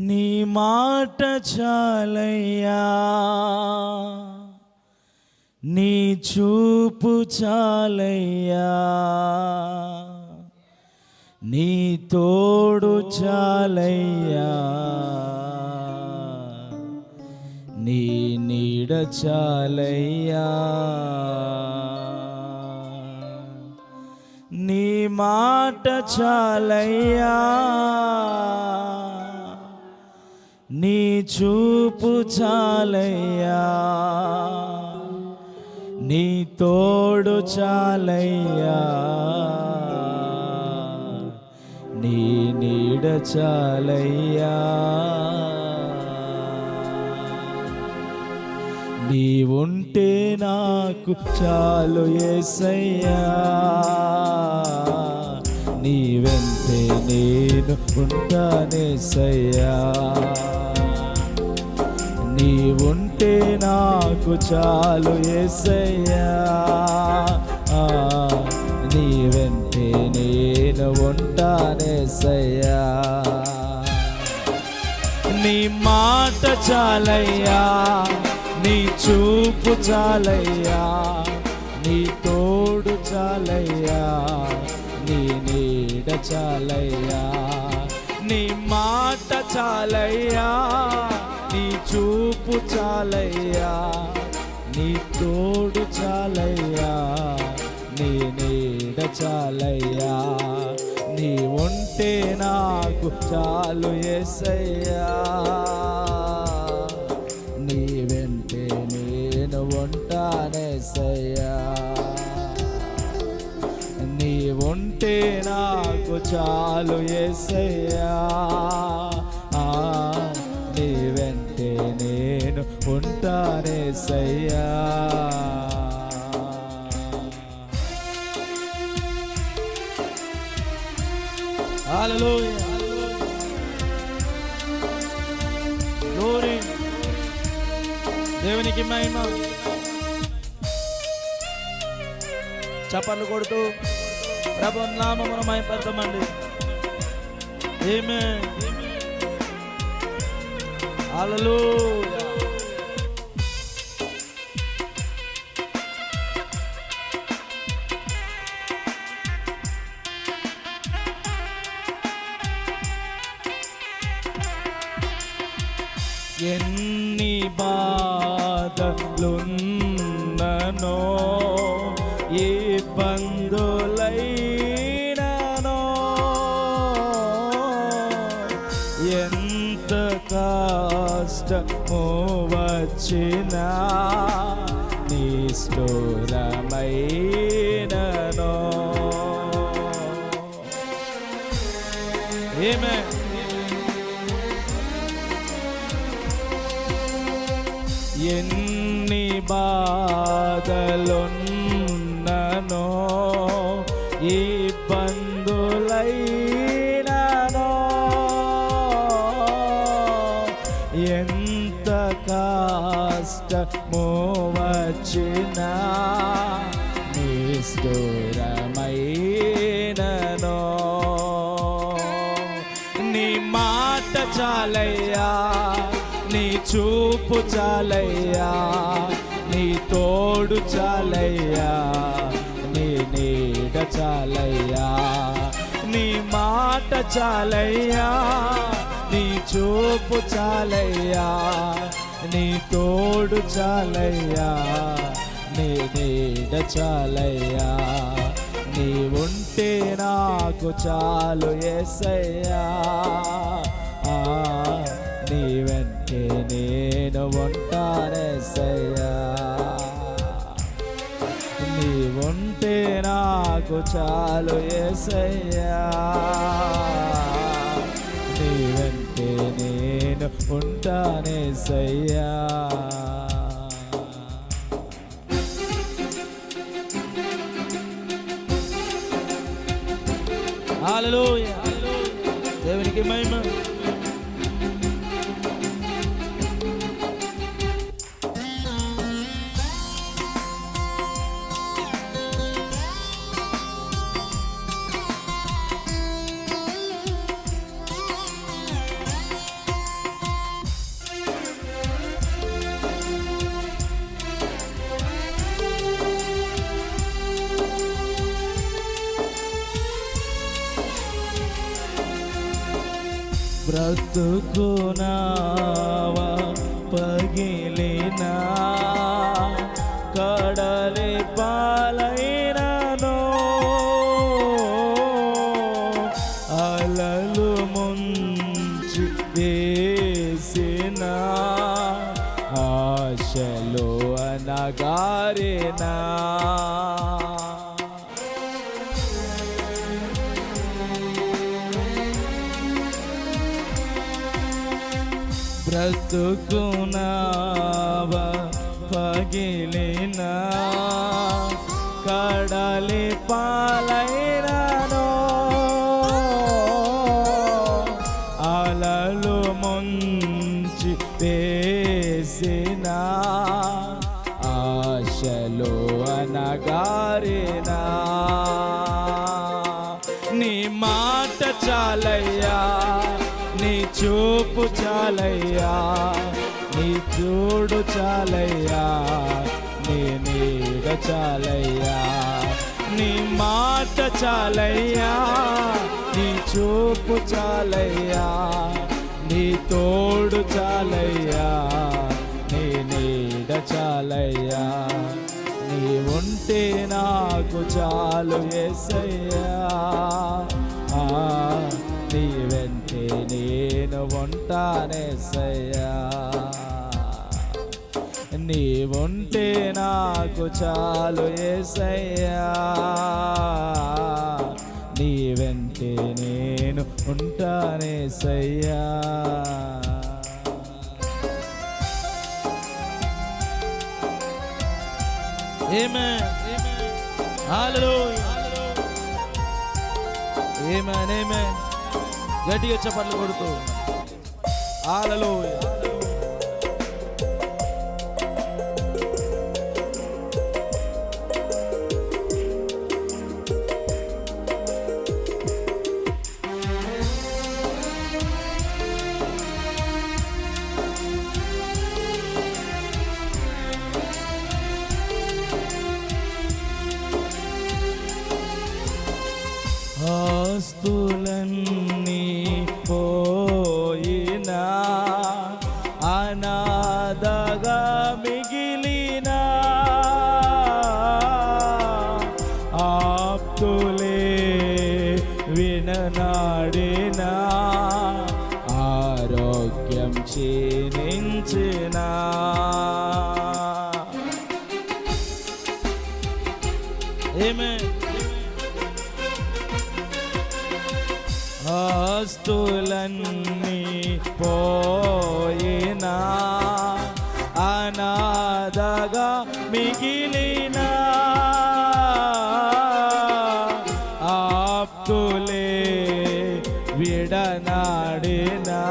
నీ మాట చాలయ్యా, నీ చూపు చాలయ్యా, నీ తోడు చాలయ్యా, నీ నీడ చాలయ్యా, నీ మాట చాలయ్యా, నీ చూపు చాలయ్యా, నీ తోడు చాలయ్యా, నీ నీడ చాలయ్యా, నీవుంటే నాకు చాలు యేసయ్యా, నీ వెంటే నేను ఉంటానేసయ్యా, నీవుంటే నాకు చాలు యేసయ్యా, నీ వెంటే నేను ఉంటానేసయ్యా, నీ మాట చాలయ్యా, నీ చూపు చాలయ్యా, నీ తోడు చాలయ్యా, నీ నీడ చాలయ్యా, నీ మాట చాలయ్యా, నీ చూపు చాలయ్యా, నీ తోడు చాలయ్యా, నీ నీడ చాలయ్యా, నీ ఉంటే నాకు చాలు యేసయ్యా, నీ వెంటే నేను ఉంటానేసయ్యా, నీ ఉంటే నాకు చాలు యేసయ్యా, నీ వెంటే నేను ఉంటానేసయ్యా. హల్లెలూయా, గ్లోరీ, దేవునికి మహిమ. చప్పట్లు కొడుతూ ప్రభు నామమున మహిమపరచమండి. ఆమేన్, హల్లెలూయా. ఎన్ని బాధలున్ననో, ఇబ్బందులైననో, ఎంత కష్టము వచ్చినా, నిష్ఠురమైననో, ఆమేన్. ఎన్ని బాధలున్ననో, ఇబ్బందులైననో, ఎంత కష్టము వచ్చినా, నిష్ఠురమైననో, నీ మాట చాలయ్యా, నీ చూపు చాలయ్యా, నీ తోడు చాలయ్యా, నీ నీడ చాలయ్యా, నీ మాట చాలయ్యా, నీ చూపు చాలయ్యా, నీ తోడు చాలయ్యా, నీ నీడ చాలయ్యా, నీ ఉంటే నాకు చాలు యేసయ్యా, నీ వెంటే నేను ఉంటానేసయ్యా, నీ ఉంటే నాకు చాలు యేసయ్యా, నీ వెంటే నేను ఉంటానేసయ్యా. హల్లెలూయా, దేవునికి మహిమ. బ్రతుకునావా పగిలినా కడలి పాలైనను అలలు ముంచి వేసిన ఆశలు అనగారినా బ్రతుకునావా పగిలినా కడలి పాలైనను అలలు ముంచి వేసిన ఆశలు అనగారినా నీ మాట చాలయ్యా, నీ చూపు చాలయ్యా, నీ చూడు చాలయ్యా, నీ నీడ చాలయ్యా. నీ మాట చాలయ్యా, నీ చూపు చాలయ్యా, నీ తోడు చాలయ్యా, నీ నీడ చాలయ్యా. నీ ఉంటే నాకు చాలు యేసయ్యా, నీ వెంటే నేను ఉంటానేసయ్యా. నీ ఉంటే నాకు చాలు యేసయ్యా, నీ వెంటే నేను ఉంటానేసయ్యా. ఆమేన్, హల్లెలూయా, ఆమేన్, ఆమేన్. గట్టిగా చప్పట్లు కొడుతూ హల్లెలూయా. ఆస్తులన్నీ పోయినా అనాథగా మిగిలినా ఆప్తులే విననాడినా ఆరోగ్యం క్షీణించినా ఆమేన్. ఆస్తులన్నీ పోయినా అనాథగా మిగిలినా ఆప్తులే విడనాడినా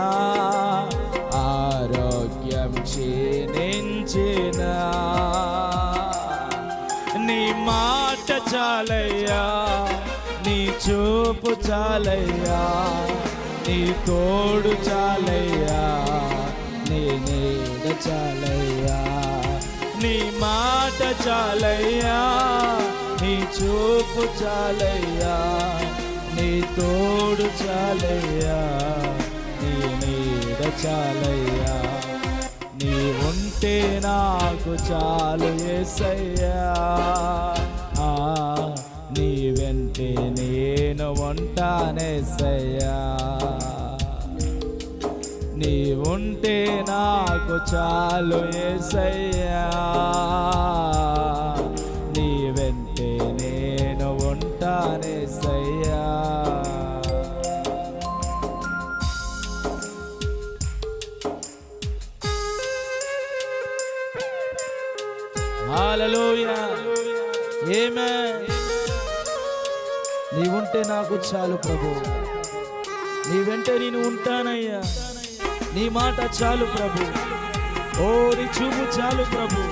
ఆరోగ్యం క్షీణించినా నీ మాట చాలయ్యా, నీ చూపు చాలయ్యా, నీ తోడు చాలయ్యా, నీ నీడ చాలయ్యా. నీ మాట చాలయ్యా, నీ చూపు చాలయ్యా, నీ తోడు చాలయ్యా, నీ నీడ చాలయ్యా. నీ ఉంటే నాకు చాలు యేసయ్యా, నీ వెంటే నేను ఉంటానేసయ్యా. నీ ఉంటే నాకు చాలు యేసయ్యా, నీ వెంటే నేను ఉంటానేసయ్యా. హల్లెలూయా, ఆమేన్. నీవుంటే నాకు చాలు ప్రభు, నీ వెంటే నేను ఉంటానయ్యా. నీ మాట చాలు ప్రభు, ఓ నీ చూపు చాలు ప్రభు,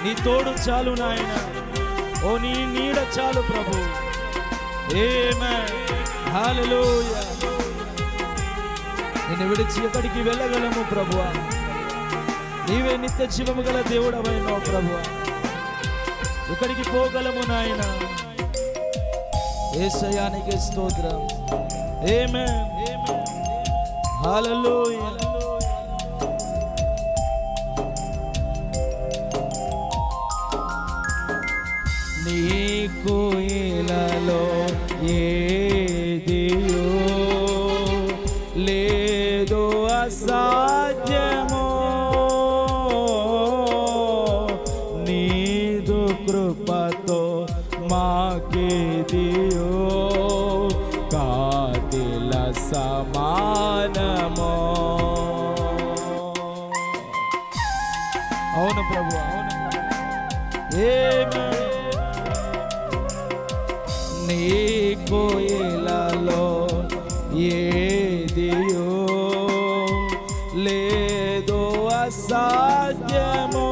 నీ తోడు చాలు నాయన, ఓ నీ నీడ చాలు ప్రభు. ఆమేన్, హల్లెలూయా. నిన్ను విడిచి ఎక్కడికి వెళ్ళగలము ప్రభువా? నీవే నిత్య జీవము గల దేవుడవైనావు ప్రభువా. ఎక్కడికి పోగలము నాయన? యేసయ్యానికి స్తోత్రం. ఆమేన్, హల్లెలూయా. నీకు ఇలలో ఏదియో లేదు అసాధ్యమో, నీదు కృపతో మాకేదియో కాదిల సమానమో. అవును ప్రభు, అవును. నీకు ఇలలో ఏదియో లేదు అసాధ్యమో,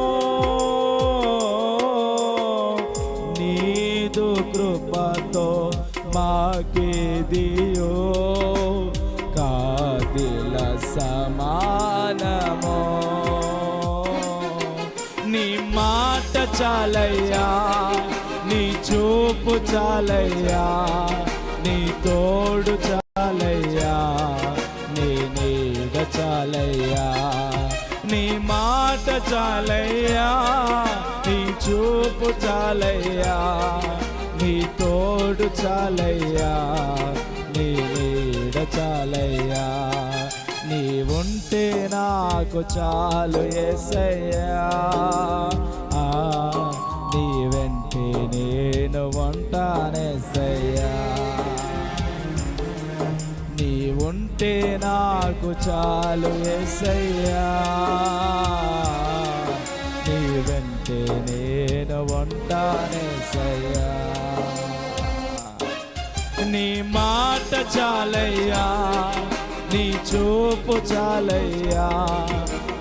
నీదు కృపతో మాకేదియో కాదిల సమానమో. నీ మాట చాలయ్యా, నీ చూపు చాలయ్యా, నీ తోడు చాలయ్యా, నీ నీడ చాలయ్యా. నీ మాట చాలయ్యా, నీ చూపు చాలయ్యా, నీ తోడు చాలయ్యా, నీ నీడ చాలయ్యా. నీ ఉంటే నాకు చాలు యేసయ్యా, నీ వెంటే నేను ఉంటానేసయ్యా. నీ ఉంటే నాకు చాలు యేసయ్యా, నీ వెంటే నేను ఉంటానేసయ్యా. నీ మాట చాలయ్యా, నీ చూపు చాలయ్యా,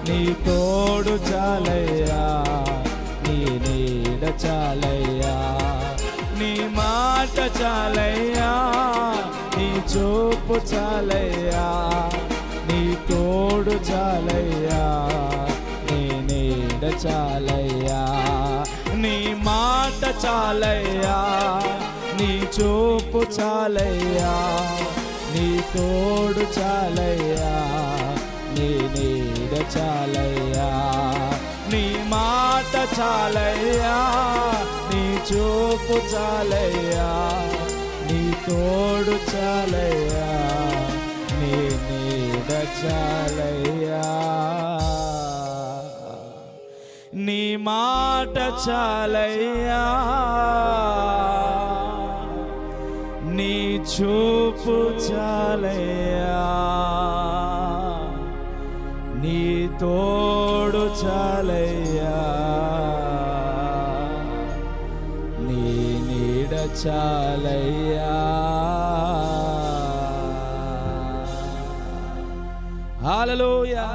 నీ తోడు చాలయ్యా, నీ నీడ చాలయ్యా. నీ మాట చాలయ్యా, నీ చూపు చాలయ్యా, నీ తోడు చాలయ్యా, నీ నీడ చాలయ్యా. నీ మాట చాలయ్యా, నీ చూపు చాలయ్యా, నీ తోడు చాలయ్యా, నీ నీడ చాలయ్యా. నీ మాట చాలయ్యా, నీ చూపు చాలయ్యా, నీ తోడు చాలయ్యా, నీ నీడ చాలయ్యా. నీ మాట చాలయ్యా, నీ చూపు చాలయ్యా, నీ తోడు చాలయ్యా, నీ నీడ చాలయ్యా. హల్లెలూయా.